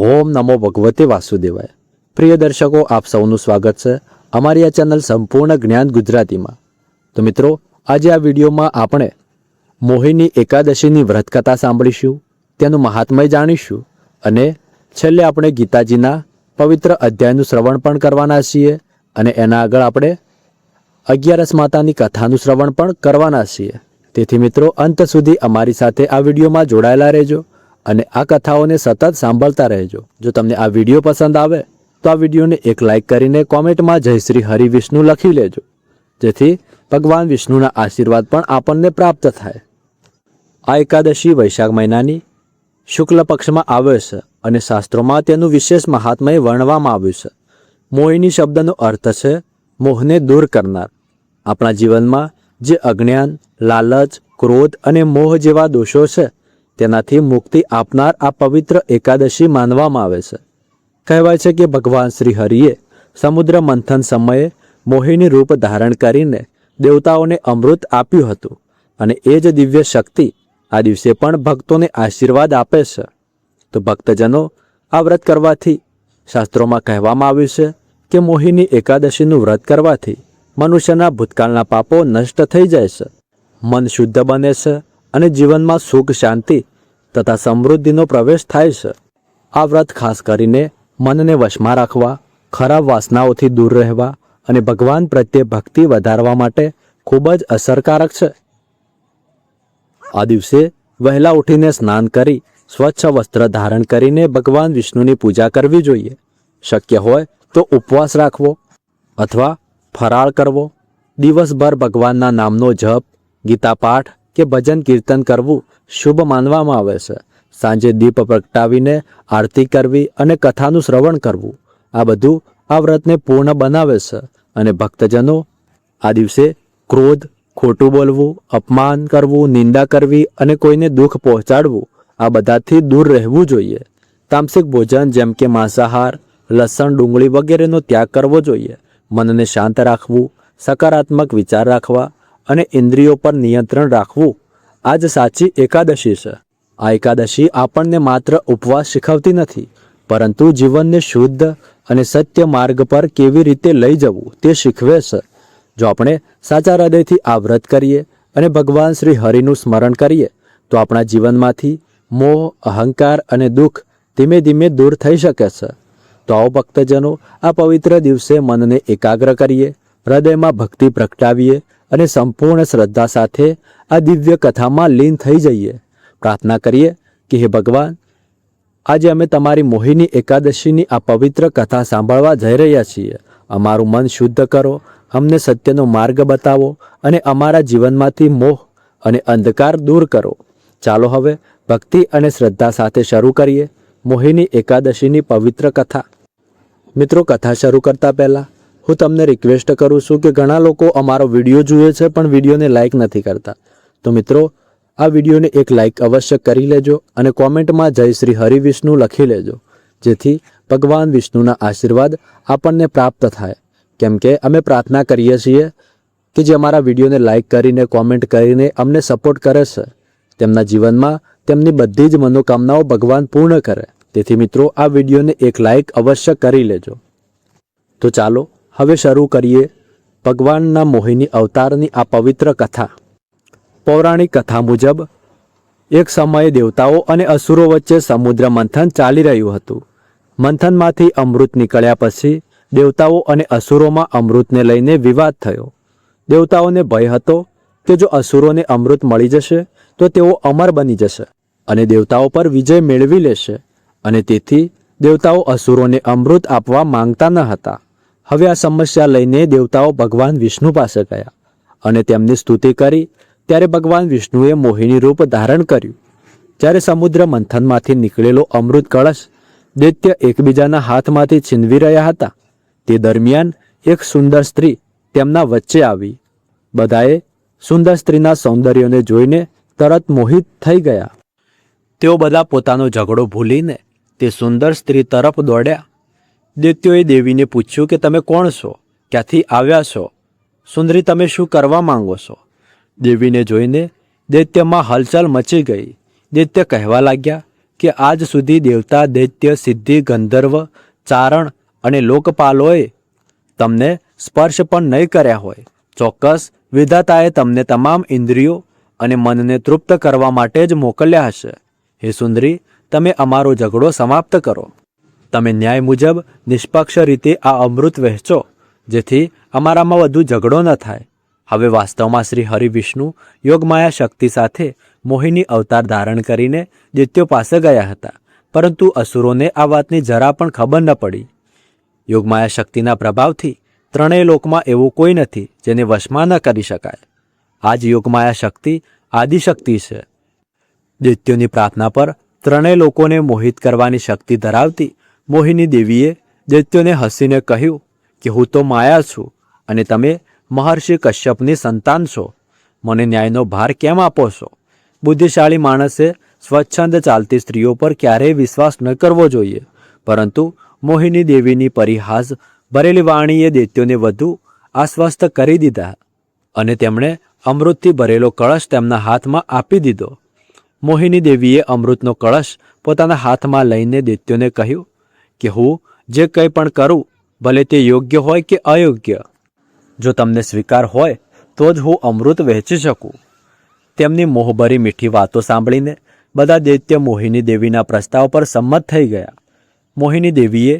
ઓમ નમો ભગવતે વાસુદેવાય। પ્રિય દર્શકો, આપ સૌનું સ્વાગત છે અમારી આ ચેનલ સંપૂર્ણ જ્ઞાન ગુજરાતીમાં। તો મિત્રો, આજે આ વિડીયોમાં આપણે મોહિની એકાદશીની વ્રતકથા સાંભળીશું, તેનું મહાત્મય જાણીશું અને છેલ્લે આપણે ગીતાજીના પવિત્ર અધ્યાયનું શ્રવણ પણ કરવાના છીએ અને એના આગળ આપણે 11 માતાની કથાનું શ્રવણ પણ કરવાના છીએ। તેથી મિત્રો, અંત સુધી અમારી સાથે આ વિડીયોમાં જોડાયેલા રહેજો અને આ કથાઓને સતત સાંભળતા રહેજો। જો તમને આ વિડીયો પસંદ આવે તો આ વિડીયોને એક લાઇક કરીને કોમેન્ટમાં જય શ્રી હરિ વિષ્ણુ લખી લેજો, જેથી ભગવાન વિષ્ણુના આશીર્વાદ પણ આપણને પ્રાપ્ત થાય। આ એકાદશી વૈશાખ મહિનાની શુક્લ પક્ષમાં આવે છે અને શાસ્ત્રોમાં તેનું વિશેષ મહાત્મય વર્ણવામાં આવ્યું છે। મોહિની શબ્દનો અર્થ છે મોહને દૂર કરનાર। આપણા જીવનમાં જે અજ્ઞાન, લાલચ, ક્રોધ અને મોહ જેવા દોષો છે તેનાથી મુક્તિ આપનાર આ પવિત્ર એકાદશી માનવામાં આવે છે। કહેવાય છે કે ભગવાન શ્રી હરિએ સમુદ્ર મંથન સમયે મોહિની રૂપ ધારણ કરીને દેવતાઓને અમૃત આપ્યું હતું અને એ જ દિવ્ય શક્તિ આ દિવસે પણ ભક્તોને આશીર્વાદ આપે છે। તો ભક્તજનો, આ વ્રત કરવાથી શાસ્ત્રોમાં કહેવામાં આવ્યું છે કે મોહિની એકાદશીનું વ્રત કરવાથી મનુષ્યના ભૂતકાળના પાપો નષ્ટ થઈ જાય છે, મન શુદ્ધ બને છે અને જીવનમાં સુખ, શાંતિ તથા સમૃદ્ધિનો પ્રવેશ થાય છે। આ વ્રત ખાસ કરીને મનને વશમાં રાખવા, ખરાબ વાસનાઓથી દૂર રહેવા અને ભગવાન પ્રત્યે ભક્તિ વધારવા માટે ખૂબ જ અસરકારક છે। આ દિવસે વહેલા ઉઠીને સ્નાન કરી સ્વચ્છ વસ્ત્ર ધારણ કરીને ભગવાન વિષ્ણુની પૂજા કરવી જોઈએ। શક્ય હોય તો ઉપવાસ રાખવો અથવા ફરાળ કરવો। દિવસભર ભગવાનના નામનો જપ, ગીતા પાઠ કે ભજન કીર્તન કરવું શુભ માનવામાં આવે છે। સાંજે દીપ પ્રગટાવીને આરતી કરવી અને કથાનું શ્રવણ કરવું, આ બધું આ વ્રતને પૂર્ણ બનાવે છે અને ભક્તજનો, આ દિવસે ક્રોધ, ખોટું બોલવું, અપમાન કરવું, નિંદા કરવી અને કોઈને દુઃખ પહોંચાડવું, આ બધાથી દૂર રહેવું જોઈએ। તામસિક ભોજન જેમ કે માંસાહાર, લસણ, ડુંગળી વગેરેનો ત્યાગ કરવો જોઈએ। મનને શાંત રાખવું, સકારાત્મક વિચાર રાખવા અને ઇન્દ્રિયો પર નિયંત્રણ રાખવું, આ જ સાચી એકાદશી છે। આ એકાદશી આપણને માત્ર ઉપવાસ શીખવતી નથી, પરંતુ જીવનને શુદ્ધ અને સત્ય માર્ગ પર કેવી રીતે લઈ જવું તે શીખવે છે। જો આપણે સાચા હૃદયથી આ વ્રત કરીએ અને ભગવાન શ્રી હરિનું સ્મરણ કરીએ તો આપણા જીવનમાંથી મોહ, અહંકાર અને દુઃખ ધીમે ધીમે દૂર થઈ શકે છે। તો આવો ભક્તજનો, આ પવિત્ર દિવસે મનને એકાગ્ર કરીએ, હૃદયમાં ભક્તિ પ્રગટાવીએ અને સંપૂર્ણ શ્રદ્ધા સાથે આ દિવ્ય કથામાં લીન થઈ જઈએ। પ્રાર્થના કરીએ કે હે ભગવાન, આજે અમે તમારી મોહિની એકાદશીની આ પવિત્ર કથા સાંભળવા જઈ રહ્યા છીએ। અમારું મન શુદ્ધ કરો, અમને સત્યનો માર્ગ બતાવો અને અમારા જીવનમાંથી મોહ અને અંધકાર દૂર કરો। ચાલો હવે ભક્તિ અને શ્રદ્ધા સાથે શરૂ કરીએ મોહિની એકાદશીની પવિત્ર કથા। મિત્રો, કથા શરૂ કરતા પહેલાં હું તમને રિક્વેસ્ટ કરું છું કે ઘણા લોકો અમારો વિડીયો જુએ છે પણ વિડીયોને લાઇક નથી કરતા। તો મિત્રો, આ વિડીયોને એક લાઇક અવશ્ય કરી લેજો અને કોમેન્ટમાં જય શ્રી હરિ વિષ્ણુ લખી લેજો, જેથી ભગવાન વિષ્ણુના આશીર્વાદ આપણને પ્રાપ્ત થાય। કેમ કે અમે પ્રાર્થના કરીએ છીએ કે જે અમારા વિડીયોને લાઇક કરીને, કોમેન્ટ કરીને અમને સપોર્ટ કરે છે, તેમના જીવનમાં તેમની બધી જ મનોકામનાઓ ભગવાન પૂર્ણ કરે। તેથી મિત્રો, આ વિડીયોને એક લાઇક અવશ્ય કરી લેજો। તો ચાલો હવે શરૂ કરીએ ભગવાનના મોહિની અવતારની આ પવિત્ર કથા। પૌરાણિક કથા મુજબ એક સમયે દેવતાઓ અને અસુરો વચ્ચે સમુદ્ર મંથન ચાલી રહ્યું હતું। મંથનમાંથી અમૃત નીકળ્યા પછી દેવતાઓ અને અસુરોમાં અમૃતને લઈને વિવાદ થયો। દેવતાઓને ભય હતો કે જો અસુરોને અમૃત મળી જશે તો તેઓ અમર બની જશે અને દેવતાઓ પર વિજય મેળવી લેશે, અને તેથી દેવતાઓ અસુરોને અમૃત આપવા માંગતા ન હતા। હવે આ સમસ્યા લઈને દેવતાઓ ભગવાન વિષ્ણુ પાસે ગયા અને તેમની સ્તુતિ કરી। ત્યારે ભગવાન વિષ્ણુએ મોહિની રૂપ ધારણ કર્યું। જ્યારે સમુદ્ર મંથનમાંથી નીકળેલો અમૃત કળશ દૈત્ય એકબીજાના હાથમાંથી છીનવી રહ્યા હતા, તે દરમિયાન એક સુંદર સ્ત્રી તેમના વચ્ચે આવી। બધાએ સુંદર સ્ત્રીના સૌંદર્યને જોઈને તરત મોહિત થઈ ગયા। તેઓ બધા પોતાનો ઝઘડો ભૂલીને તે સુંદર સ્ત્રી તરફ દોડ્યા। દૈત્યોએ દેવીને પૂછ્યું કે તમે કોણ છો, ક્યાંથી આવ્યા છો? સુંદરી, તમે શું કરવા માંગો છો? દેવીને જોઈને દૈત્યમાં હલચલ મચી ગઈ। દૈત્ય કહેવા લાગ્યા કે આજ સુધી દેવતા, દૈત્ય, સિદ્ધિ, ગંધર્વ, ચારણ અને લોકપાલોએ તમને સ્પર્શ પણ નહીં કર્યા હોય. ચોક્કસ વિધાતાએ તમને તમામ ઇન્દ્રિયો અને મનને તૃપ્ત કરવા માટે જ મોકલ્યા હશે. હે સુંદરી, તમે અમારો ઝઘડો સમાપ્ત કરો. તમે ન્યાય મુજબ નિષ્પક્ષ રીતે આ અમૃત વહેંચો, જેથી અમારામાં વધુ ઝઘડો ન થાય. હવે વાસ્તવમાં શ્રી હરિવિષ્ણુ યોગમાયા શક્તિ સાથે મોહિની અવતાર ધારણ કરીને દૈત્યો પાસે ગયા હતા, પરંતુ અસુરોને આ વાતની જરા પણ ખબર ન પડી. યોગમાયા શક્તિના પ્રભાવથી ત્રણેય લોકમાં એવું કોઈ નથી જેને વશમાં ન કરી શકાય. આ જ યોગમાયા શક્તિ આદિશક્તિ છે. દૈત્યોની પ્રાર્થના પર ત્રણેય લોકોને મોહિત કરવાની શક્તિ ધરાવતી મોહિની દેવીએ દૈત્યોને હસીને કહ્યું કે હું તો માયા છું અને તમે મહર્ષિ કશ્યપની સંતાન છો. મને ન્યાયનો ભાર કેમ આપો છો? બુદ્ધિશાળી માણસે સ્વચ્છંદ ચાલતી સ્ત્રીઓ પર ક્યારેય વિશ્વાસ ન કરવો જોઈએ. પરંતુ મોહિની દેવીની પરિહાસ ભરેલી વાણીએ દૈત્યોને વધુ આશ્વસ્ત કરી દીધા અને તેમણે અમૃતથી ભરેલો કળશ તેમના હાથમાં આપી દીધો. મોહિની દેવીએ અમૃતનો કળશ પોતાના હાથમાં લઈને દૈત્યોને કહ્યું કે હું જે કંઈ પણ કરું, ભલે તે યોગ્ય હોય કે અયોગ્ય, જો તમને સ્વીકાર હોય તો જ હું અમૃત વહેંચી શકું. તેમની મોહભરી મીઠી વાતો સાંભળીને બધા દૈત્ય મોહિની દેવીના પ્રસ્તાવ પર સંમત થઈ ગયા. મોહિની દેવીએ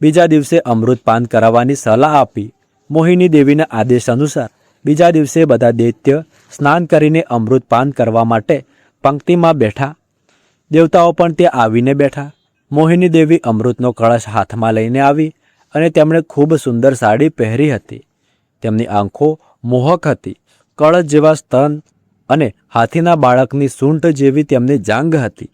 બીજા દિવસે અમૃત પાન કરાવવાની સલાહ આપી. મોહિની દેવીના આદેશ અનુસાર બીજા દિવસે બધા દૈત્ય સ્નાન કરીને અમૃત પાન કરવા માટે પંક્તિમાં બેઠા. દેવતાઓ પણ ત્યાં આવીને બેઠા. મોહિની દેવી અમૃતનો કળશ હાથમાં લઈને આવી અને તેમણે ખૂબ સુંદર સાડી પહેરી હતી. તેમની આંખો મોહક હતી. કળશ જેવા સ્તન અને હાથીના બાળકની સૂંઢ જેવી તેમની જાંઘ હતી.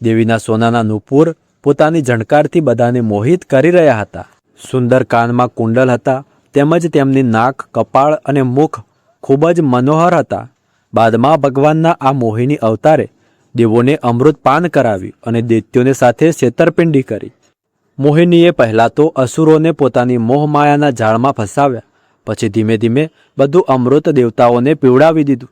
દેવીના સોનાના નુપુર પોતાની ઝણકારથી બધાને મોહિત કરી રહ્યા હતા. સુંદર કાનમાં કુંડલ હતા, તેમજ તેમની નાક, કપાળ અને મુખ ખૂબ જ મનોહર હતા. બાદમાં ભગવાનના આ મોહિની અવતારે દેવોને અમૃત પાન કરાવ્યું અને દૈત્યોને સાથે છેતરપિંડી કરી. મોહિનીએ પહેલાં તો અસુરોને પોતાની મોહમાયાના જાળમાં ફસાવ્યા, પછી ધીમે ધીમે બધું અમૃત દેવતાઓને પીવડાવી દીધું.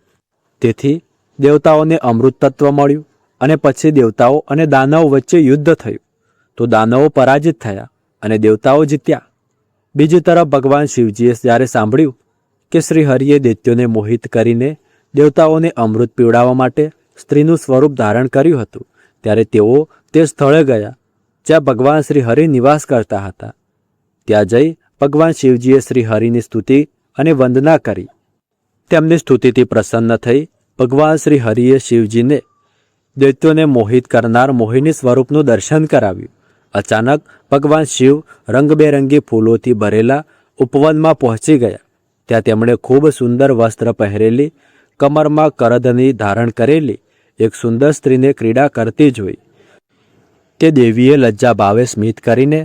તેથી દેવતાઓને અમૃત તત્વ મળ્યું અને પછી દેવતાઓ અને દાનવો વચ્ચે યુદ્ધ થયું. તો દાનવો પરાજિત થયા અને દેવતાઓ જીત્યા. બીજી તરફ ભગવાન શિવજીએ જ્યારે સાંભળ્યું કે શ્રી હરિએ દૈત્યોને મોહિત કરીને દેવતાઓને અમૃત પીવડાવવા માટે સ્ત્રીનું સ્વરૂપ ધારણ કર્યું હતું, ત્યારે તેઓ તે સ્થળે ગયા જ્યાં ભગવાન શ્રી હરિ નિવાસ કરતા હતા. ત્યાં જઈ ભગવાન શિવજીએ શ્રી હરિની સ્તુતિ અને વંદના કરી. તેમની સ્તુતિથી પ્રસન્ન થઈ ભગવાન શ્રી હરિએ શિવજીને દૈત્યોને મોહિત કરનાર મોહિની સ્વરૂપનું દર્શન કરાવ્યું. અચાનક ભગવાન શિવ રંગબેરંગી ફૂલોથી ભરેલા ઉપવનમાં પહોંચી ગયા. ત્યાં તેમણે ખૂબ સુંદર વસ્ત્ર પહેરેલી, કમરમાં કરધની ધારણ કરેલી એક સુંદર સ્ત્રીને ક્રીડા કરતી જોઈ. તે દેવીએ લજ્જા ભાવે સ્મિત કરીને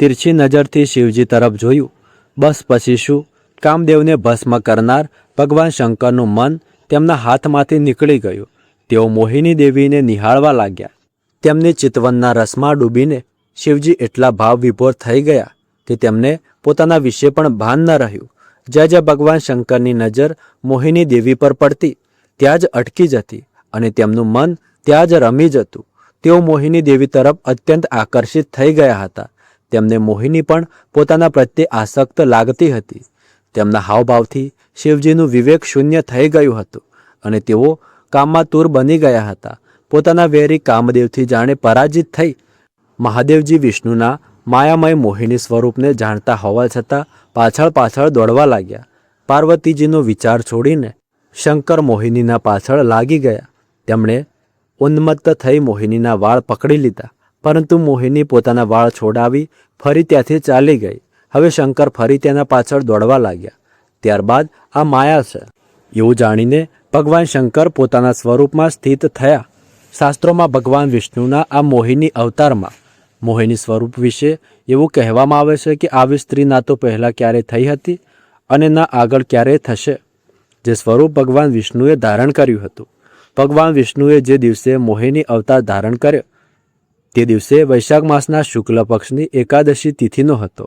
તિરછી નજરથી શિવજી તરફ જોયું. બસ પછી શું, કામદેવને ભસ્મ કરનાર ભગવાન શંકરનું મન તેમના હાથમાંથી નીકળી ગયું. તેઓ મોહિની દેવીને નિહાળવા લાગ્યા. તેમની ચિતવનના રસમાં ડૂબીને શિવજી એટલા ભાવ વિભોર થઈ ગયા કે તેમને પોતાના વિશે પણ ભાન ન રહ્યું. જ્યાં જ્યાં ભગવાન શંકરની નજર મોહિની દેવી પર પડતી ત્યાં જ અટકી જતી અને તેમનું મન ત્યાં જ રમી જતું. તેઓ મોહિની દેવી તરફ અત્યંત આકર્ષિત થઈ ગયા હતા. તેમને મોહિની પણ પોતાના પ્રત્યે આસક્ત લાગતી હતી. તેમના હાવભાવથી શિવજીનું વિવેક શૂન્ય થઈ ગયું હતું અને તેઓ કામાતુર બની ગયા હતા. પોતાના વેરી કામદેવથી જાણે પરાજિત થઈ મહાદેવજી વિષ્ણુના માયામય મોહિની સ્વરૂપને જાણતા હોવા છતાં પાછળ પાછળ દોડવા લાગ્યા. પાર્વતીજીનો વિચાર છોડીને શંકર મોહિનીના પાછળ લાગી ગયા. તેમણે ઉન્મત્ત થઈ મોહિનીના વાળ પકડી લીધા, પરંતુ મોહિની પોતાના વાળ છોડાવી ફરી ત્યાંથી ચાલી ગઈ. હવે શંકર ફરી તેના પાછળ દોડવા લાગ્યા. ત્યારબાદ આ માયા છે એવું જાણીને ભગવાન શંકર પોતાના સ્વરૂપમાં સ્થિત થયા. શાસ્ત્રોમાં ભગવાન વિષ્ણુના આ મોહિની અવતારમાં મોહિની સ્વરૂપ વિશે એવું કહેવામાં આવે છે કે આવી સ્ત્રી ના તો પહેલાં ક્યારેય થઈ હતી અને ના આગળ ક્યારેય થશે. જે સ્વરૂપ ભગવાન વિષ્ણુએ ધારણ કર્યું હતું. ભગવાન વિષ્ણુએ જે દિવસે મોહિની અવતાર ધારણ કર્યો તે દિવસે વૈશાખ માસના શુક્લ પક્ષની એકાદશી તિથિનો હતો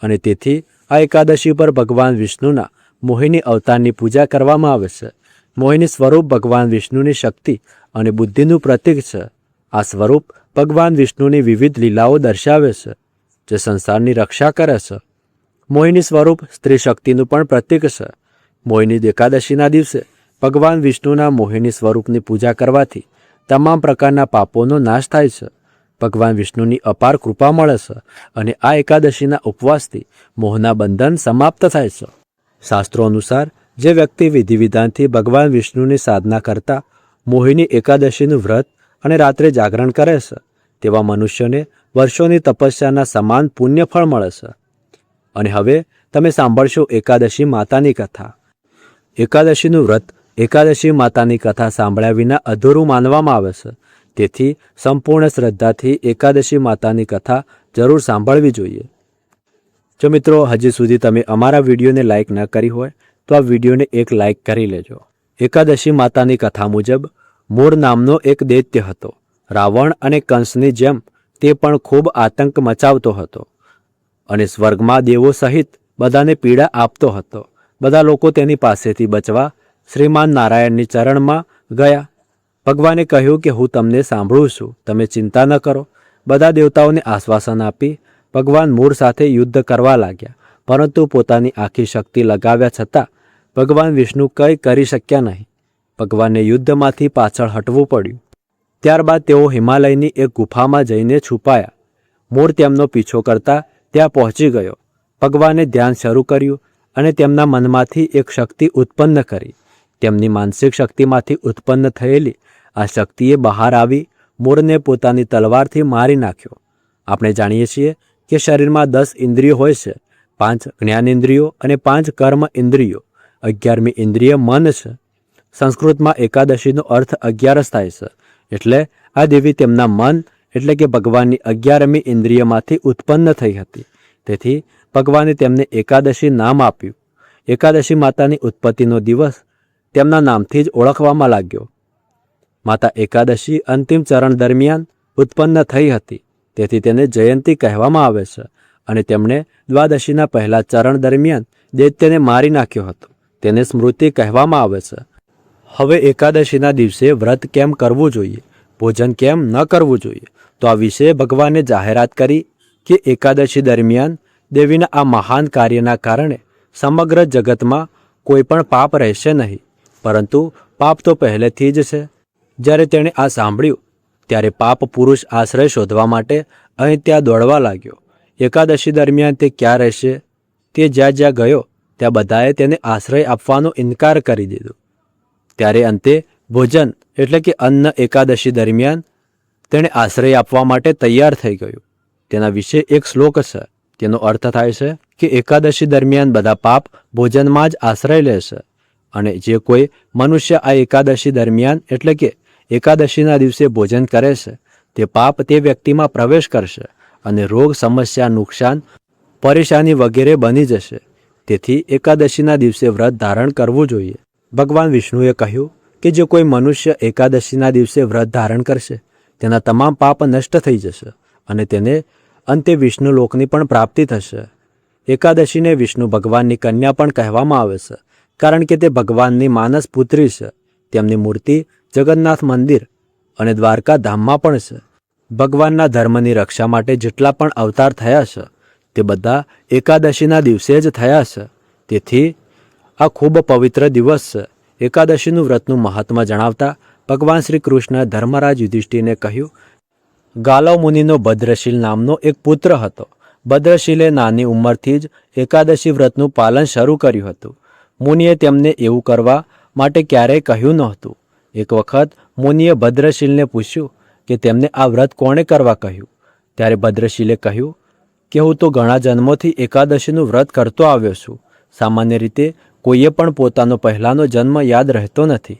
અને તેથી આ એકાદશી પર ભગવાન વિષ્ણુના મોહિની અવતારની પૂજા કરવામાં આવે છે. મોહિની સ્વરૂપ ભગવાન વિષ્ણુની શક્તિ અને બુદ્ધિનું પ્રતીક છે. આ સ્વરૂપ ભગવાન વિષ્ણુની વિવિધ લીલાઓ દર્શાવે છે, જે સંસારની રક્ષા કરે છે. મોહિની સ્વરૂપ સ્ત્રી શક્તિનું પણ પ્રતીક છે. મોહિની એકાદશીના દિવસે ભગવાન વિષ્ણુના મોહિની સ્વરૂપની પૂજા કરવાથી તમામ પ્રકારના પાપોનો નાશ થાય છે. ભગવાન વિષ્ણુની અપાર કૃપા મળે છે અને આ એકાદશીના ઉપવાસથી મોહના બંધન સમાપ્ત થાય છે. શાસ્ત્રો અનુસાર જે વ્યક્તિ વિધિવિધાનથી ભગવાન વિષ્ણુની સાધના કરતા મોહિની એકાદશીનું વ્રત અને રાત્રે જાગરણ કરે છે, તેવા મનુષ્યોને વર્ષોની તપસ્યાના સમાન પુણ્ય ફળ મળે છે. અને હવે તમે સાંભળશો એકાદશી માતાની કથા. એકાદશીનું વ્રત એકાદશી માતાની કથા સાંભળ્યા વિના અધૂરું માનવામાં આવે છે. તેથી સંપૂર્ણ શ્રદ્ધાથી એકાદશી માતાની કથા જરૂર સાંભળવી જોઈએ. જો મિત્રો હજી સુધી તમે અમારા વિડીયોને લાઇક ન કરી હોય તો આ વિડીયોને એક લાઇક કરી લેજો. એકાદશી માતાની કથા મુજબ મૂળ નામનો એક દૈત્ય હતો. રાવણ અને કંસની જેમ તે પણ ખૂબ આતંક મચાવતો હતો અને સ્વર્ગમાં દેવો સહિત બધાને પીડા આપતો હતો. બધા લોકો તેની પાસેથી બચવા શ્રીમાન નારાયણની ચરણમાં ગયા. ભગવાને કહ્યું કે હું તમને સાંભળું છું, તમે ચિંતા ન કરો. બધા દેવતાઓને આશ્વાસન આપી ભગવાન મૂળ સાથે યુદ્ધ કરવા લાગ્યા, પરંતુ પોતાની આખી શક્તિ લગાવ્યા છતાં ભગવાન વિષ્ણુ કંઈ કરી શક્યા નહીં. ભગવાનને યુદ્ધમાંથી પાછળ હટવું પડ્યું. ત્યારબાદ તેઓ હિમાલયની એક ગુફામાં જઈને છુપાયા. મૂળ તેમનો પીછો કરતા ત્યાં પહોંચી ગયો. ભગવાને ધ્યાન શરૂ કર્યું અને તેમના મનમાંથી એક શક્તિ ઉત્પન્ન કરી. તેમની માનસિક શક્તિમાંથી ઉત્પન્ન થયેલી આ શક્તિએ બહાર આવી મૂળને પોતાની તલવારથી મારી નાખ્યો. આપણે જાણીએ છીએ કે શરીરમાં 10 ઇન્દ્રિયો હોય છે, 5 જ્ઞાનેન્દ્રિયો અને 5 કર્મ ઇન્દ્રિયો. 11મી ઇન્દ્રિય મન છે. સંસ્કૃતમાં એકાદશીનો અર્થ 11 થાય છે. એટલે આ દેવી તેમના મન એટલે કે ભગવાનની 11મી ઇન્દ્રિયમાંથી ઉત્પન્ન થઈ હતી. તેથી ભગવાને તેમને એકાદશી નામ આપ્યું. એકાદશી માતાની ઉત્પત્તિનો દિવસ તેમના નામથી જ ઓળખવામાં લાગ્યો. માતા એકાદશી અંતિમ ચરણ દરમિયાન ઉત્પન્ન થઈ હતી, તેથી તેને જયંતી કહેવામાં આવે છે. અને તેમણે દ્વાદશીના પહેલા ચરણ દરમિયાન દૈત્યને મારી નાખ્યો હતો, તેને સ્મૃતિ કહેવામાં આવે છે. હવે એકાદશીના દિવસે વ્રત કેમ કરવું જોઈએ, ભોજન કેમ ન કરવું જોઈએ, તો આ વિશે ભગવાને જાહેરાત કરી કે એકાદશી દરમિયાન દેવીના આ મહાન કાર્યના કારણે સમગ્ર જગતમાં કોઈ પણ પાપ રહેશે નહીં, પરંતુ પાપ તો પહેલેથી જ છે. જ્યારે તેણે આ સાંભળ્યું ત્યારે પાપ પુરુષ આશ્રય શોધવા માટે અહીં ત્યાં દોડવા લાગ્યો. એકાદશી દરમિયાન તે ક્યાં રહેશે? તે જ્યાં જ્યાં ગયો ત્યાં બધાએ તેને આશ્રય આપવાનો ઇનકાર કરી દીધો. ત્યારે અંતે ભોજન એટલે કે અન્ન એકાદશી દરમિયાન તેણે આશ્રય આપવા માટે તૈયાર થઈ ગયું. તેના વિશે એક શ્લોક છે. તેનો અર્થ થાય છે કે એકાદશી દરમિયાન બધા પાપ ભોજનમાં જ આશ્રય લેશે, અને જે કોઈ મનુષ્ય આ એકાદશી દરમિયાન એટલે કે એકાદશીના દિવસે ભોજન કરે છે તે પાપ તે વ્યક્તિમાં પ્રવેશ કરશે અને રોગ, સમસ્યા, નુકસાન, પરેશાની વગેરે બની જશે. તેથી એકાદશીના દિવસે વ્રત ધારણ કરવું જોઈએ. ભગવાન વિષ્ણુએ કહ્યું કે જે કોઈ મનુષ્ય એકાદશીના દિવસે વ્રત ધારણ કરશે તેના તમામ પાપ નષ્ટ થઈ જશે અને તેને અંતે વિષ્ણુ લોકની પણ પ્રાપ્તિ થશે. એકાદશીને વિષ્ણુ ભગવાનની કન્યા પણ કહેવામાં આવે છે, કારણ કે તે ભગવાનની માનસ પુત્રી છે. તેમની મૂર્તિ જગન્નાથ મંદિર અને દ્વારકા ધામમાં પણ છે. ભગવાનના ધર્મની રક્ષા માટે જેટલા પણ અવતાર થયા છે તે બધા એકાદશીના દિવસે જ થયા છે. તેથી આ ખૂબ પવિત્ર દિવસ છે. એકાદશીનું વ્રતનું મહત્ત્વ જણાવતા ભગવાન શ્રી કૃષ્ણ ધર્મરાજ યુધિષ્ઠિરને કહ્યું, ગાલવ મુનિનો ભદ્રશીલ નામનો એક પુત્ર હતો. ભદ્રશીલે નાની ઉંમરથી જ એકાદશી વ્રતનું પાલન શરૂ કર્યું હતું. મુનિએ તેમને એવું કરવા માટે ક્યારેય કહ્યું નહોતું. એક વખત મુનિએ ભદ્રશીલને પૂછ્યું કે તેમને આ વ્રત કોણે કરવા કહ્યું. ત્યારે ભદ્રશીલે કહ્યું કે હું તો ઘણા જન્મોથી એકાદશીનું વ્રત કરતો આવ્યો છું. સામાન્ય રીતે કોઈએ પણ પોતાનો પહેલાંનો જન્મ યાદ રહેતો નથી.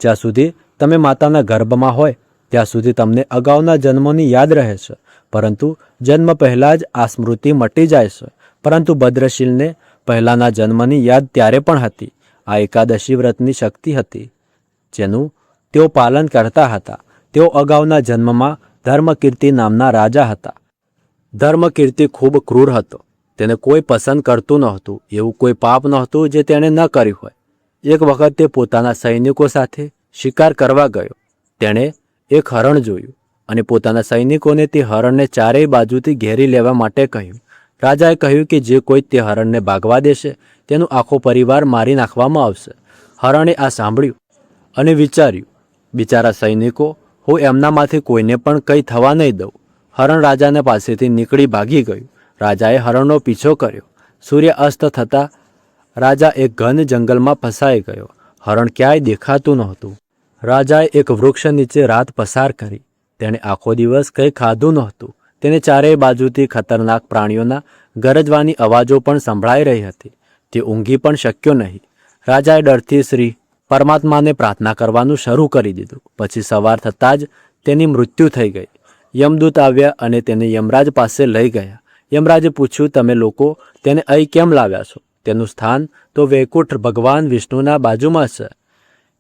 જ્યાં સુધી તમે માતાના ગર્ભમાં હોય ત્યાં સુધી તમને અગાઉના જન્મોની યાદ રહે છે, પરંતુ જન્મ પહેલાં જ આ સ્મૃતિ મટી જાય છે. પરંતુ ભદ્રશીલને પહેલાંના જન્મની યાદ ત્યારે પણ હતી. આ એકાદશી વ્રતની શક્તિ હતી જેનું તેઓ પાલન કરતા હતા. તેઓ અગાઉના જન્મમાં ધર્મકીર્તિ નામના રાજા હતા. ધર્મકીર્તિ ખૂબ ક્રૂર હતો. તેને કોઈ પસંદ કરતું નહોતું. એવું કોઈ પાપ નહોતું જે તેણે ન કર્યું હોય. એક વખત તે પોતાના સૈનિકો સાથે શિકાર કરવા ગયો. તેણે એક હરણ જોયું અને પોતાના સૈનિકોને તે હરણને ચારેય બાજુથી ઘેરી લેવા માટે કહ્યું. રાજાએ કહ્યું કે જે કોઈ તે હરણને ભાગવા દેશે તેનો આખો પરિવાર મારી નાખવામાં આવશે. હરણે આ સાંભળ્યું અને વિચાર્યું, બિચારા સૈનિકો, હું એમનામાંથી કોઈને પણ કંઈ થવા નહીં દઉં. હરણ રાજાને પાસેથી નીકળી ભાગી ગયું. રાજાએ હરણનો પીછો કર્યો. સૂર્ય અસ્ત થતાં રાજા એક ઘન જંગલમાં ફસાઈ ગયો. હરણ ક્યાંય દેખાતું નહોતું. રાજાએ એક વૃક્ષ નીચે રાત પસાર કરી. તેણે આખો દિવસ કંઈ ખાધું નહોતું. તેને ચારેય બાજુથી ખતરનાક પ્રાણીઓના ગરજવાની અવાજો પણ સંભળાઈ રહી હતી. તે ઊંઘી પણ શક્યો નહીં. રાજાએ ડરથી શ્રી પરમાત્માને પ્રાર્થના કરવાનું શરૂ કરી દીધું. પછી સવાર થતાં જ તેની મૃત્યુ થઈ ગઈ. યમદૂત આવ્યા અને તેને યમરાજ પાસે લઈ ગયા. યમરાજે પૂછ્યું, તમે લોકો તેને અહીં કેમ લાવ્યા છો? તેનું સ્થાન તો વૈકુંઠ ભગવાન વિષ્ણુના બાજુમાં છે.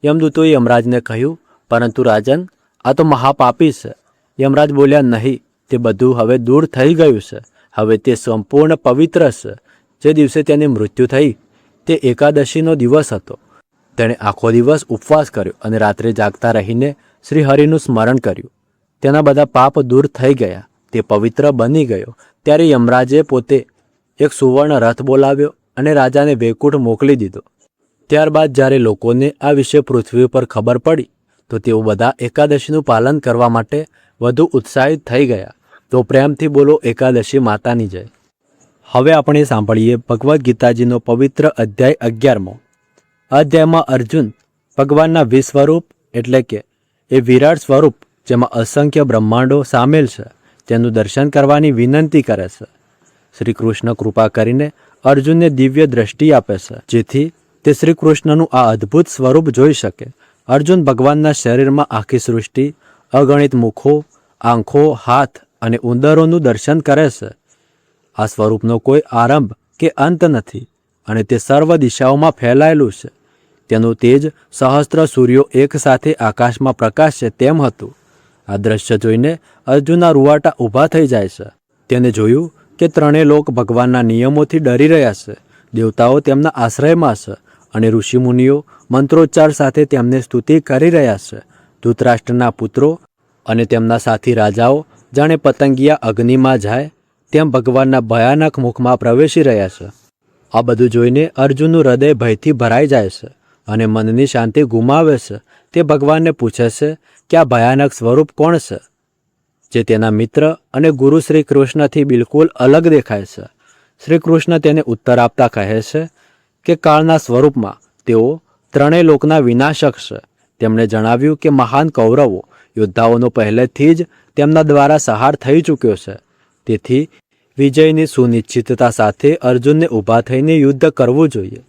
યમદૂતોએ યમરાજને કહ્યું, પરંતુ રાજન, આ તો મહાપાપી છે. યમરાજ બોલ્યા, નહીં, તે બધું હવે દૂર થઈ ગયું છે. હવે તે સંપૂર્ણ પવિત્ર છે. જે દિવસે તેની મૃત્યુ થઈ તે એકાદશીનો દિવસ હતો. તેણે આખો દિવસ ઉપવાસ કર્યો અને રાત્રે જાગતા રહીને શ્રી હરિનું સ્મરણ કર્યું. તેના બધા પાપ દૂર થઈ ગયા. તે પવિત્ર બની ગયો. ત્યારે યમરાજે પોતે એક સુવર્ણ રથ બોલાવ્યો અને રાજાને વૈકુંઠ મોકલી દીધો. ત્યારબાદ જ્યારે લોકોને આ વિશે પૃથ્વી પર ખબર પડી તો તેઓ બધા એકાદશીનું પાલન કરવા માટે વધુ ઉત્સાહિત થઈ ગયા. તો પ્રેમથી બોલો એકાદશી માતાની જય. હવે આપણે સાંભળીએ ભગવદ્ ગીતાજીનો પવિત્ર અધ્યાય 11મો. અધ્યાયમાં અર્જુન ભગવાનના વિસ્વરૂપ એટલે કે એ વિરાટ સ્વરૂપ જેમાં અસંખ્ય બ્રહ્માંડો સામેલ છે તેનું દર્શન કરવાની વિનંતી કરે છે. શ્રી કૃષ્ણ કૃપા કરીને અર્જુનને દિવ્ય દ્રષ્ટિ આપે છે જેથી તે શ્રી કૃષ્ણનું આ અદ્ભુત સ્વરૂપ જોઈ શકે. અર્જુન ભગવાનના શરીરમાં આખી સૃષ્ટિ, અગણિત મુખો, આંખો, હાથ અને ઉંદરોનું દર્શન કરે છે. આ સ્વરૂપનો કોઈ આરંભ કે અંત નથી અને તે સર્વ દિશાઓમાં ફેલાયેલું છે. તેનું તેજ સહસ્ત્ર સૂર્યો એક સાથે આકાશમાં પ્રકાશે તેમ હતું. આ દ્રશ્ય જોઈને અર્જુનના રૂવાટા ઊભા થઈ જાય છે. તેને જોયું કે ત્રણેય લોક ભગવાનના નિયમોથી ડરી રહ્યા છે. દેવતાઓ તેમના આશ્રયમાં છે અને ઋષિમુનિઓ મંત્રોચ્ચાર સાથે તેમને સ્તુતિ કરી રહ્યા છે. ધૃતરાષ્ટ્રના પુત્રો અને તેમના સાથી રાજાઓ જાણે પતંગિયા અગ્નિમાં જાય તેમ ભગવાનના ભયાનક મુખમાં પ્રવેશી રહ્યા છે. આ બધું જોઈને અર્જુનનું હૃદય ભયથી ભરાઈ જાય છે અને મનની શાંતિ ગુમાવે છે. તે ભગવાનને પૂછે છે કે આ ભયાનક સ્વરૂપ કોણ છે જે તેના મિત્ર અને ગુરુ શ્રી કૃષ્ણથી બિલકુલ અલગ દેખાય છે. શ્રી કૃષ્ણ તેને ઉત્તર આપતા કહે છે કે કાળના સ્વરૂપમાં તેઓ ત્રણેય લોકના વિનાશક છે. તેમણે જણાવ્યું કે મહાન કૌરવો યોદ્ધાઓનો પહેલેથી જ તેમના દ્વારા સંહાર થઈ ચૂક્યો છે. તેથી વિજયની સુનિશ્ચિતતા સાથે અર્જુનને ઊભા થઈને યુદ્ધ કરવું જોઈએ.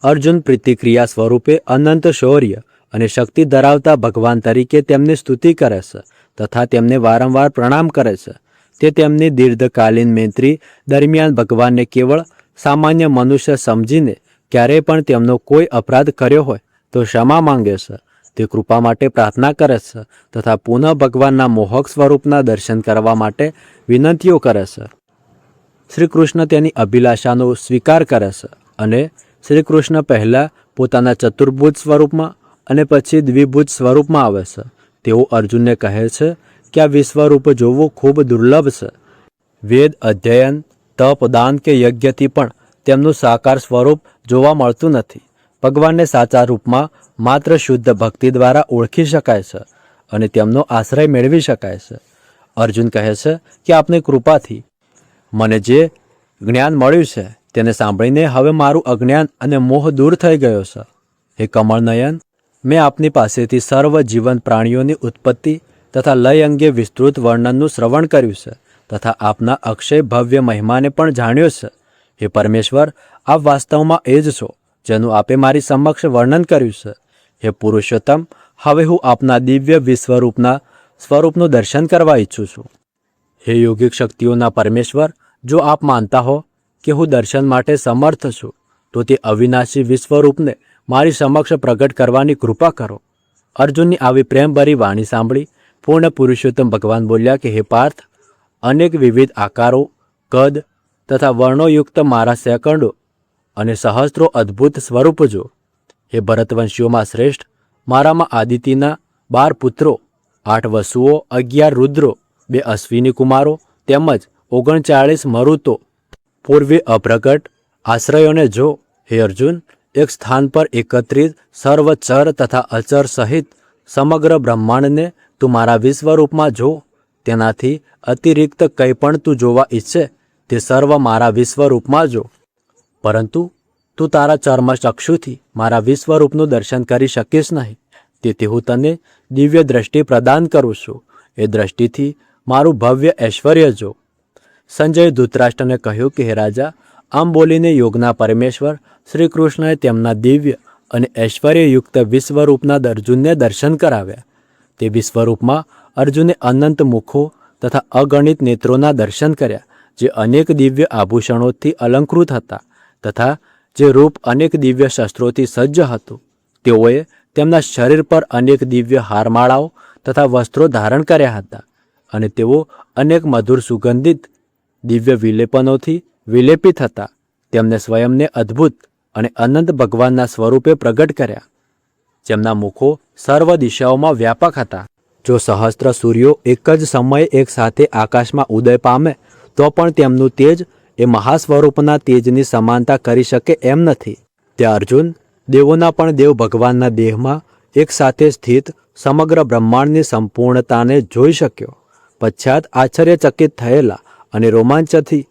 અર્જુન પ્રતિક્રિયા સ્વરૂપે અનંત શૌર્ય અને શક્તિ ધરાવતા ભગવાન તરીકે તેમની સ્તુતિ કરે છે તથા તેમને વારંવાર પ્રણામ કરે છે. તે તેમની દીર્ઘકાલીન મૈત્રી દરમિયાન ભગવાનને કેવળ સામાન્ય મનુષ્ય સમજીને ક્યારેય પણ તેમનો કોઈ અપરાધ કર્યો હોય તો ક્ષમા માંગે છે. તે કૃપા માટે પ્રાર્થના કરે છે તથા પુનઃ ભગવાનના મોહક સ્વરૂપના દર્શન કરવા માટે વિનંતીઓ કરે છે. શ્રી કૃષ્ણ તેની અભિલાષાનો સ્વીકાર કરે છે અને શ્રી કૃષ્ણ પહેલાં પોતાના ચતુર્ભુજ સ્વરૂપમાં અને પછી દ્વિભુજ સ્વરૂપમાં આવે છે. તેઓ અર્જુનને કહે છે કે આ વિશ્વરૂપ જોવું ખૂબ દુર્લભ છે. વેદ અધ્યયન, તપ, દાન કે યજ્ઞથી પણ તેમનું સાકાર સ્વરૂપ જોવા મળતું નથી. ભગવાનને સાચા રૂપમાં માત્ર શુદ્ધ ભક્તિ દ્વારા ઓળખી શકાય છે અને તેમનો આશ્રય મેળવી શકાય છે. અર્જુન કહે છે કે આપની કૃપાથી મને જે જ્ઞાન મળ્યું છે તેને સાંભળીને હવે મારું અજ્ઞાન અને મોહ દૂર થઈ ગયો છે. હે કમળનયન, મેં આપની પાસેથી સર્વ જીવંત પ્રાણીઓની ઉત્પત્તિ તથા લય અંગે વિસ્તૃત વર્ણનનું શ્રવણ કર્યું છે તથા આપના અક્ષય ભવ્ય મહિમાને પણ જાણ્યો છે. હે પરમેશ્વર, આપ વાસ્તવમાં એ જ છો જેનું આપે મારી સમક્ષ વર્ણન કર્યું છે. હે પુરુષોત્તમ, હવે હું આપના દિવ્ય વિશ્વરૂપના સ્વરૂપનું દર્શન કરવા ઈચ્છું છું. હે યોગિક શક્તિઓના પરમેશ્વર, જો આપ માનતા હો કે હું દર્શન માટે સમર્થ છું તો તે અવિનાશી વિશ્વરૂપને મારી સમક્ષ પ્રગટ કરવાની કૃપા કરો. અર્જુનની આવી પ્રેમભરી વાણી સાંભળી પૂર્ણ પુરુષોત્તમ ભગવાન બોલ્યા કે હે પાર્થ, અનેક વિવિધ આકારો, કદ તથા વર્ણોયુક્ત મારા સેંકડો અને સહસ્ત્રો અદ્ભુત સ્વરૂપ જો. હે ભરતવંશીઓમાં શ્રેષ્ઠ, મારામાં આદિતિના 12 પુત્રો 8 વસુઓ, 11 રુદ્રો, 2 અશ્વિની કુમારો તેમજ 39 મરુતો પૂર્વે અપ્રગટ આશ્રયોને જો, હે અર્જુન, એક સ્થાન પર એકત્રિત સર્વ ચર તથા અચર સહિત સમગ્ર બ્રહ્માંડને તું મારા વિશ્વરૂપમાં જો. તેનાથી અતિરિક્ત કંઈ પણ તું જોવા ઈચ્છે તે સર્વ મારા વિશ્વરૂપમાં જો. પરંતુ તું તારા ચર્મચક્ષુથી મારા વિશ્વરૂપનું દર્શન કરી શકીશ નહીં. તેથી હું તને દિવ્ય દ્રષ્ટિ પ્રદાન કરું છું. એ દ્રષ્ટિથી મારું ભવ્ય ઐશ્વર્ય જો. સંજયે ધૃતરાષ્ટ્રને કહ્યું કે હે રાજા, આમ બોલીને યોગના પરમેશ્વર શ્રી કૃષ્ણએ તેમના દિવ્ય અને ઐશ્વર્યયુક્ત વિશ્વરૂપના અર્જુનને દર્શન કરાવ્યા. તે વિશ્વરૂપમાં અર્જુને અનંત મુખો તથા અગણિત નેત્રોના દર્શન કર્યા, જે અનેક દિવ્ય આભૂષણોથી અલંકૃત હતા તથા જે રૂપ અનેક દિવ્ય શસ્ત્રોથી સજ્જ હતું. તેઓએ તેમના શરીર પર અનેક દિવ્ય હારમાળાઓ તથા વસ્ત્રો ધારણ કર્યા હતા અને તેઓ અનેક મધુર સુગંધિત દિવ્ય વિલેપનોથી વિલેપિત હતા. તેમને સ્વયંને અદ્ભુત અને અનંત ભગવાનના સ્વરૂપે પ્રગટ કર્યા, જેમના મુખો સર્વ દિશાઓમાં વ્યાપક હતા. જો સહસ્ત્ર સૂર્યો એક જ સમયે એક સાથે આકાશમાં ઉદય પામે તો પણ તેમનું તેજ એ મહાસ્વરૂપના તેજની સમાનતા કરી શકે એમ નથી. ત્યાં અર્જુન દેવોના પણ દેવ ભગવાનના દેહમાં એક સાથે સ્થિત સમગ્ર બ્રહ્માંડની સંપૂર્ણતાને જોઈ શક્યો. પશ્ચાત આશ્ચર્યચકિત થયેલા અને રોમાંચથી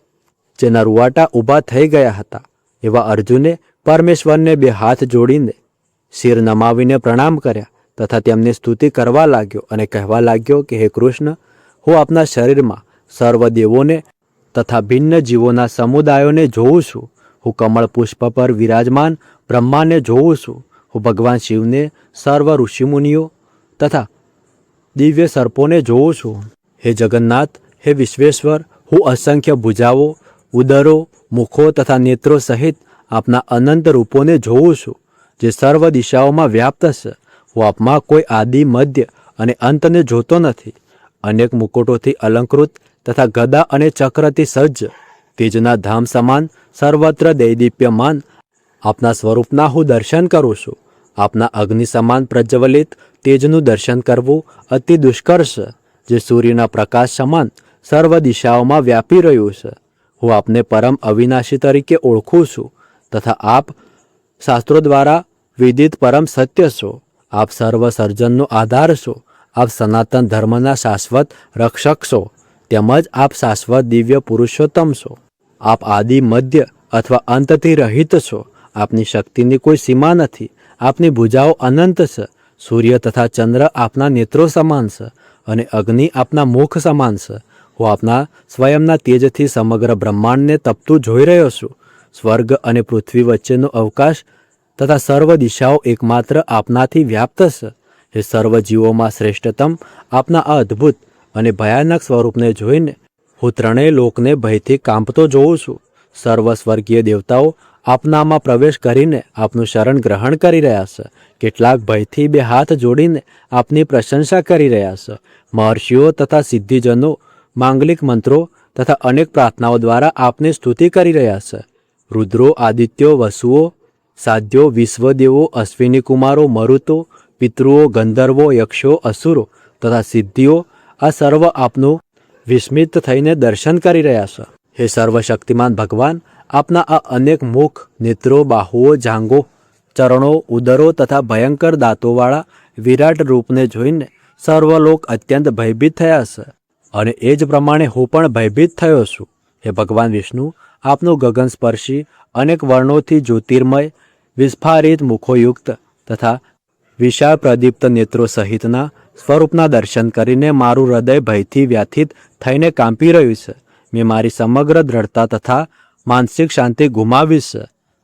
જેના રૂવાટા ઊભા થઈ ગયા હતા એવા અર્જુને પરમેશ્વરને 2 હાથ જોડીને શિર નમાવીને પ્રણામ કર્યા તથા તેમની સ્તુતિ કરવા લાગ્યો અને કહેવા લાગ્યો કે હે કૃષ્ણ, હું આપના શરીરમાં સર્વ દેવોને તથા ભિન્ન જીવોના સમુદાયોને જોઉં છું. હું કમળ પુષ્પ પર વિરાજમાન બ્રહ્માને જોઉં છું. હું ભગવાન શિવને, સર્વ ઋષિમુનિઓ તથા દિવ્ય સર્પોને જોઉં છું. હે જગન્નાથ, હે વિશ્વેશ્વર, હું અસંખ્ય ભુજાઓ, ઉદરો, મુખો તથા નેત્રો સહિત આપના અનંત રૂપોને જોઉં છું, જે સર્વ દિશાઓમાં વ્યાપ્ત છે. હું આપમાં કોઈ આદિ, મધ્ય અને અંતને જોતો નથી. અનેક મુકુટોથી અલંકૃત તથા ગદા અને ચક્રથી સજ્જ તેજના ધામ સમાન સર્વત્ર દૈદીપ્યમાન આપના સ્વરૂપના હું દર્શન કરું છું. આપના અગ્નિ સમાન પ્રજ્વલિત તેજનું દર્શન કરવું અતિ દુષ્કર છે, જે સૂર્યના પ્રકાશ સમાન સર્વ દિશાઓમાં વ્યાપી રહ્યું છે. હું આપને પરમ અવિનાશી તરીકે ઓળખું છું તથા આપ શાસ્ત્રો દ્વારા વિદિત પરમ સત્ય છો. આપ સર્વ સર્જનનો આધાર છો. આપ સનાતન ધર્મના શાશ્વત રક્ષક છો, તેમજ આપ શાશ્વત દિવ્ય પુરુષોત્તમ છો. આપ આદિ, મધ્ય અથવા અંતથી રહિત છો. આપની શક્તિની કોઈ સીમા નથી. આપની ભુજાઓ અનંત છે. સૂર્ય તથા ચંદ્ર આપના નેત્રો સમાન છે અને અગ્નિ આપના મુખ સમાન છે. હું આપના સ્વયંના તેજથી સમગ્ર બ્રહ્માંડને તપતું જોઈ રહ્યો છું. સ્વર્ગ અને પૃથ્વી વચ્ચેનો અવકાશ તથા સર્વ દિશાઓ એકમાત્ર આપનાથી વ્યાપ્ત છે. એ સર્વ જીવોમાં શ્રેષ્ઠતમ આપના આ અદ્ભુત અને ભયાનક સ્વરૂપને જોઈને હું ત્રણેય લોકને ભયથી કાંપતો જોઉં છું. સર્વ સ્વર્ગીય દેવતાઓ આપનામાં પ્રવેશ કરીને આપનું શરણ ગ્રહણ કરી રહ્યા છે. કેટલાક ભયથી 2 હાથ જોડીને આપની પ્રશંસા કરી રહ્યા છે. મહર્ષિઓ તથા સિદ્ધિજનો માંગલિક મંત્રો તથા અનેક પ્રાર્થનાઓ દ્વારા આપની સ્તુતિ કરી રહ્યા છે. રુદ્રો, આદિત્યો, વસુઓ, સાધ્યો, વિશ્વદેવો, અશ્વિની કુમારો, મરુતો, પિતૃઓ, ગંધર્વો, યક્ષો, અસુરો તથા સિદ્ધિઓ આ સર્વ આપનું વિસ્મિત થઈને દર્શન કરી રહ્યા છે. હે સર્વશક્તિમાન ભગવાન, આપના આ અનેક મુખ, નેત્રો, બાહુઓ, જાંઘો, ચરણો, ઉદરો તથા ભયંકર દાંતોવાળા વિરાટ રૂપને જોઈને સર્વલોક અત્યંત ભયભીત થયા છે અને એ જ પ્રમાણે હું પણ ભયભીત થયો છું. હે ભગવાન વિષ્ણુ, આપનું ગગનસ્પર્શી અનેક વર્ણોથી જ્યોતિર્મય વિસ્ફારિત મુખોયુક્ત તથા વિશાળ પ્રદીપ્ત નેત્રો સહિતના સ્વરૂપના દર્શન કરીને મારું હૃદય ભયથી વ્યથિત થઈને કાંપી રહ્યું છે. મેં મારી સમગ્ર દ્રઢતા તથા માનસિક શાંતિ ગુમાવી છે.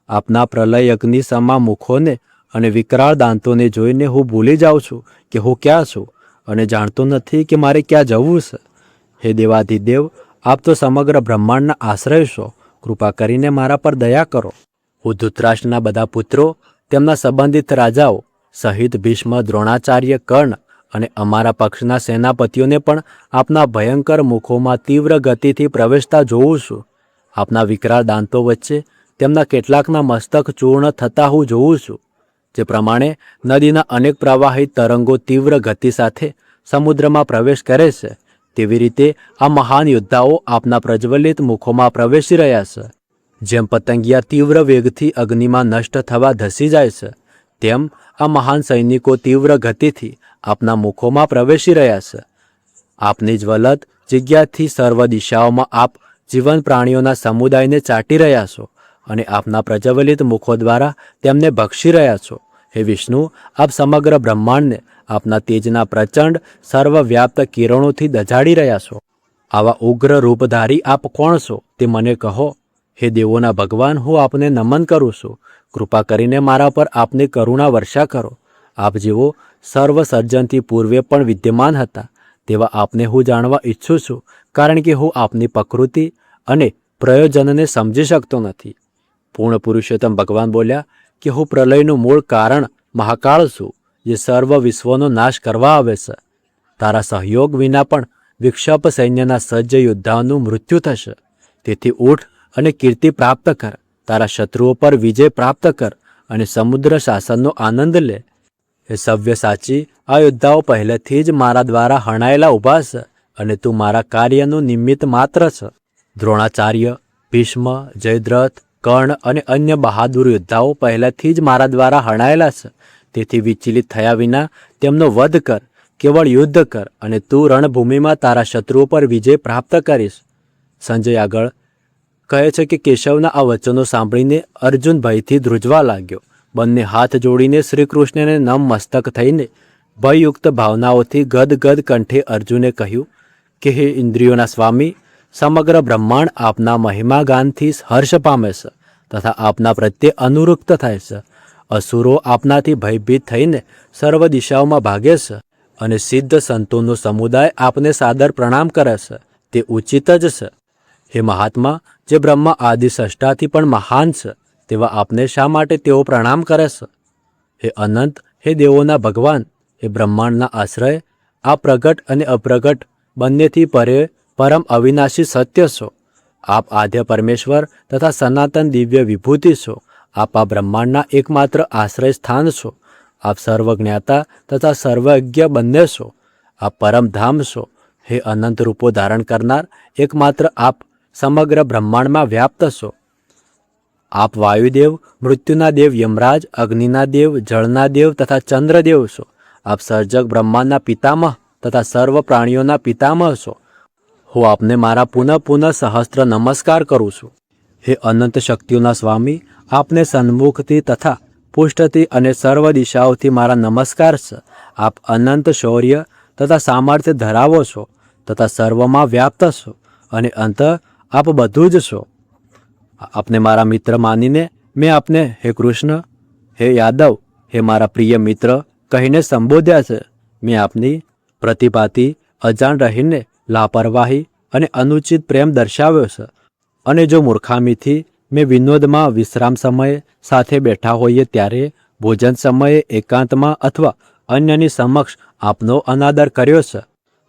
આપના પ્રલય અગ્નિ સમા મુખોને અને વિકરાળ દાંતોને જોઈને હું ભૂલી જાઉં છું કે હું ક્યાં છું અને જાણતો નથી કે મારે ક્યાં જવું છે. હે દેવાધિદેવ, આપ તો સમગ્ર બ્રહ્માંડના આશ્રય છો. કૃપા કરીને મારા પર દયા કરો. હું ધૃતરાષ્ટ્રના બધા પુત્રો, તેમના સંબંધિત રાજાઓ સહિત ભીષ્મ, દ્રોણાચાર્ય, કર્ણ અને અમારા પક્ષના સેનાપતિઓને પણ આપના ભયંકર મુખોમાં તીવ્ર ગતિથી પ્રવેશતા જોઉં છું. આપના વિકરાળ દાંતો વચ્ચે તેમના કેટલાકના મસ્તક ચૂર્ણ થતા હું જોઉં છું. જે પ્રમાણે નદીના અનેક પ્રવાહિત તરંગો તીવ્ર ગતિ સાથે સમુદ્રમાં પ્રવેશ કરે છે, તેવી રીતે આ મહાન યોદ્ધાઓ આપના પ્રજ્વલિત મુખોમાં પ્રવેશી રહ્યા છે. જેમ પતંગિયા તીવ્ર વેગથી અગ્નિમાં નષ્ટ થવા ધસી જાય છે, તેમ આ મહાન સૈનિકો તીવ્ર ગતિથી આપના મુખોમાં પ્રવેશી રહ્યા છે. આપની જ્વલત જગ્યાથી સર્વ દિશાઓમાં આપ જીવન પ્રાણીઓના સમુદાયને ચાટી રહ્યા છો અને આપના પ્રજ્વલિત મુખો દ્વારા તેમને ભક્ષી રહ્યા છો. હે વિષ્ણુ, આપ સમગ્ર બ્રહ્માંડને આપના તેજના પ્રચંડ સર્વવ્યાપ્ત કિરણોથી દજાડી રહ્યા છો. આવા ઉગ્ર રૂપધારી આપ કોણ છો તે મને કહો. હે દેવોના ભગવાન, હું આપને નમન કરું છું. કૃપા કરીને મારા પર આપની કરુણા વર્ષા કરો. આપ જેવો સર્વ સર્જનથી પૂર્વે પણ વિદ્યમાન હતા તેવા આપને હું જાણવા ઈચ્છું છું, કારણ કે હું આપની પ્રકૃતિ અને પ્રયોજનને સમજી શકતો નથી. પૂર્ણ પુરુષોત્તમ ભગવાન બોલ્યા કે હું પ્રલયનું મૂળ કારણ મહાકાળ છું, જે સર્વ વિશ્વનો નાશ કરવા આવે છે. તારા સહયોગ વિના પણ વિક્ષપ સૈન્યના સજ્જ યોદ્ધાઓનું મૃત્યુ થશે. તેથી ઉઠ અને કીર્તિ પ્રાપ્ત કર, તારા શત્રુઓ પર વિજય પ્રાપ્ત કર અને સમુદ્ર શાસનનો આનંદ લે. એ સવ્ય સાચી, આ યોદ્ધાઓ પહેલેથી જ મારા દ્વારા હણાયેલા ઊભા છે અને તું મારા કાર્યનું નિમિત્ત માત્ર છે. દ્રોણાચાર્ય, ભીષ્મ, જયદ્રથ, કર્ણ અને અન્ય બહાદુર યોદ્ધાઓ પહેલાથી જ મારા દ્વારા હણાયેલા છે. તેથી વિચલિત થયા વિના તેમનો વધ કર, કેવળ યુદ્ધ કર અને તું રણભૂમિમાં તારા શત્રુઓ પર વિજય પ્રાપ્ત કરીશ. સંજય આગળ કહે છે કે કેશવના આ વચનો સાંભળીને અર્જુન ભયથી ધ્રુજવા લાગ્યો. બંને હાથ જોડીને શ્રીકૃષ્ણને નમ મસ્તક થઈને ભયયુક્ત ભાવનાઓથી ગદગદ કંઠે અર્જુને કહ્યું કે હે ઇન્દ્રિયોના સ્વામી, સમગ્ર બ્રહ્માંડ આપના મહિમા ગાનથી હર્ષ પામે છે તથા આપના પ્રત્યે અનુરુક્ત થાય છે. અસુરો આપનાથી ભયભીત થઈને સર્વ દિશાઓમાં ભાગે છે અને સિદ્ધ સંતોનો સમુદાય આપને સાદર પ્રણામ કરે છે. તે ઉચિત જ છે. હે મહાત્મા, જે બ્રહ્મા આદિ સષ્ટાથી પણ મહાન છે, તેવા આપને શા માટે તેઓ પ્રણામ કરે છે? હે અનંત, હે દેવોના ભગવાન, હે બ્રહ્માંડના આશ્રય, આ પ્રગટ અને અપ્રગટ બંનેથી પરે પરમ અવિનાશી સત્ય છો. આપ આદ્ય પરમેશ્વર તથા સનાતન દિવ્ય વિભૂતિ છો. આપ આ બ્રહ્માંડના એકમાત્ર આશ્રય સ્થાન છો. આપ સર્વજ્ઞાતા તથા સર્વજ્ઞ બંને છો. આપ પરમધામ છો. હે અનંત રૂપો ધારણ કરનાર, એકમાત્ર આપ સમગ્ર બ્રહ્માંડમાં વ્યાપ્ત છો. આપ વાયુદેવ, મૃત્યુના દેવ યમરાજ, અગ્નિના દેવ, જળના દેવ તથા ચંદ્રદેવ છો. આપ સર્જક બ્રહ્માંડના પિતામહ તથા સર્વ પ્રાણીઓના પિતામહ છો. હું આપને મારા પુનઃ સહસ્ત્ર નમસ્કાર કરું છું. હે અનંત શક્તિઓના સ્વામી, આપને સન્મુખથી તથા પુષ્ટથી અને સર્વ દિશાઓથી મારા નમસ્કાર છે. આપ અનંત શૌર્ય તથા સામર્થ્ય ધરાવો છો તથા સર્વમાં વ્યાપ્ત છો અને અંત આપ બધું જ છો. આપને મારા મિત્ર માનીને મેં આપને હે કૃષ્ણ, હે યાદવ, હે મારા પ્રિય મિત્ર કહીને સંબોધ્યા છે. મેં આપની પ્રતિભાથી અજાણ રહીને લાપરવાહી અને અનુચિત પ્રેમ દર્શાવ્યો છે. અને જો મૂર્ખામીથી મેં વિનોદમાં વિશ્રામ સમયે સાથે બેઠા હોઈએ ત્યારે, ભોજન સમયે એકાંતમાં અથવા અન્યની સમક્ષ આપનો અનાદર કર્યો છે,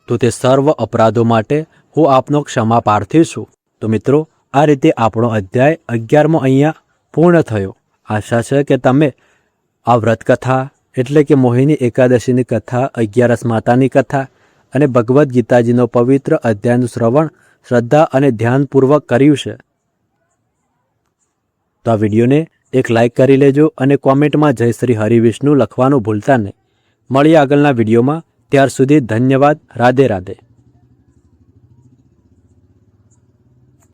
તો તે સર્વ અપરાધો માટે હું આપનો ક્ષમા પ્રાર્થી છું. તો મિત્રો, આ રીતે આપણો અધ્યાય 11મો અહીંયા પૂર્ણ થયો. આશા છે કે તમે આ વ્રતકથા એટલે કે મોહિની એકાદશીની કથા, 11 માતાની કથા અને ભગવદ્ ગીતાજીનો પવિત્ર અધ્યાયનું શ્રવણ શ્રદ્ધા અને ધ્યાનપૂર્વક કર્યું છે. તો આ વિડીયોને એક લાઇક કરી લેજો અને કોમેન્ટમાં જય શ્રી હરિવિષ્ણુ લખવાનું ભૂલતા નહીં. મળીએ આગળના વિડીયોમાં. ત્યાર સુધી ધન્યવાદ. રાધે રાધે.